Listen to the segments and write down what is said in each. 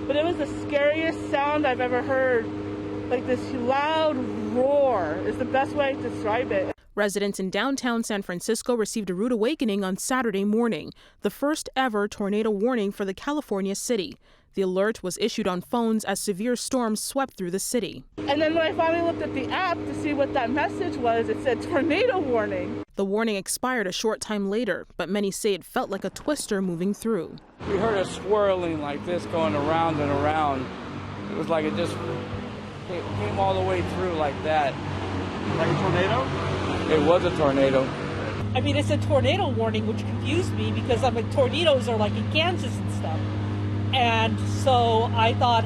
but it was the scariest sound I've ever heard. Like this loud roar is the best way to describe it. Residents in downtown San Francisco received a rude awakening on Saturday morning, the first ever tornado warning for the California city. The alert was issued on phones as severe storms swept through the city. And then when I finally looked at the app to see what that message was, it said tornado warning. The warning expired a short time later, but many say it felt like a twister moving through. We heard a swirling like this going around and around. It was like it came all the way through like that. Like a tornado? It was a tornado. I mean, it's a tornado warning, which confused me because tornadoes are like in Kansas and stuff. And so I thought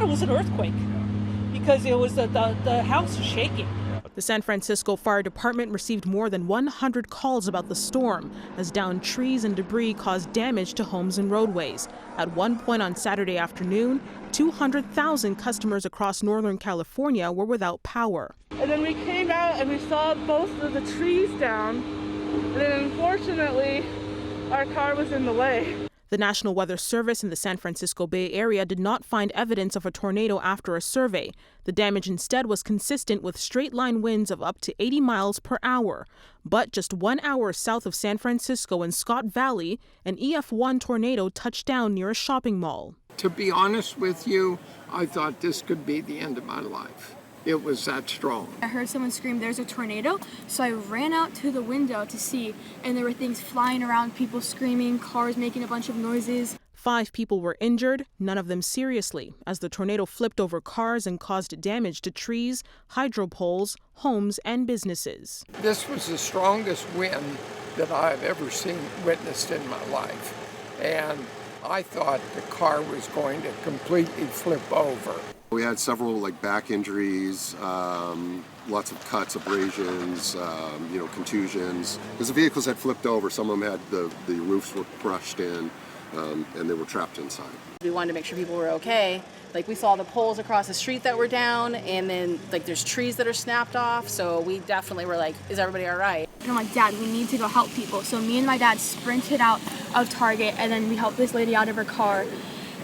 it was an earthquake because it was the house was shaking. The San Francisco Fire Department received more than 100 calls about the storm as downed trees and debris caused damage to homes and roadways. At one point on Saturday afternoon, 200,000 customers across Northern California were without power. And then we came out and we saw both of the trees down, and then unfortunately our car was in the way. The National Weather Service in the San Francisco Bay Area did not find evidence of a tornado after a survey. The damage instead was consistent with straight-line winds of up to 80 miles per hour. But just 1 hour south of San Francisco in Scott Valley, an EF1 tornado touched down near a shopping mall. To be honest with you, I thought this could be the end of my life. It was that strong. I heard someone scream, "There's a tornado," so I ran out to the window to see, and there were things flying around, people screaming, cars making a bunch of noises. 5 people were injured, none of them seriously, as the tornado flipped over cars and caused damage to trees, hydro poles, homes, and businesses. This was the strongest wind that I've ever witnessed in my life, and I thought the car was going to completely flip over. We had several back injuries, lots of cuts, abrasions, contusions. Because the vehicles had flipped over, some of them had the roofs were crushed in, and they were trapped inside. We wanted to make sure people were okay. We saw the poles across the street that were down, and then there's trees that are snapped off. So we definitely were like, is everybody all right? And I'm like, Dad, we need to go help people. So me and my dad sprinted out of Target, and then we helped this lady out of her car.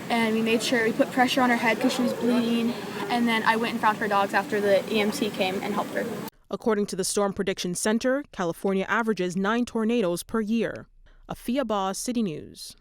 And we made sure we put pressure on her head because she was bleeding. And then I went and found her dogs after the EMT came and helped her. According to the Storm Prediction Center, California averages 9 tornadoes per year. Afia Ba, City News.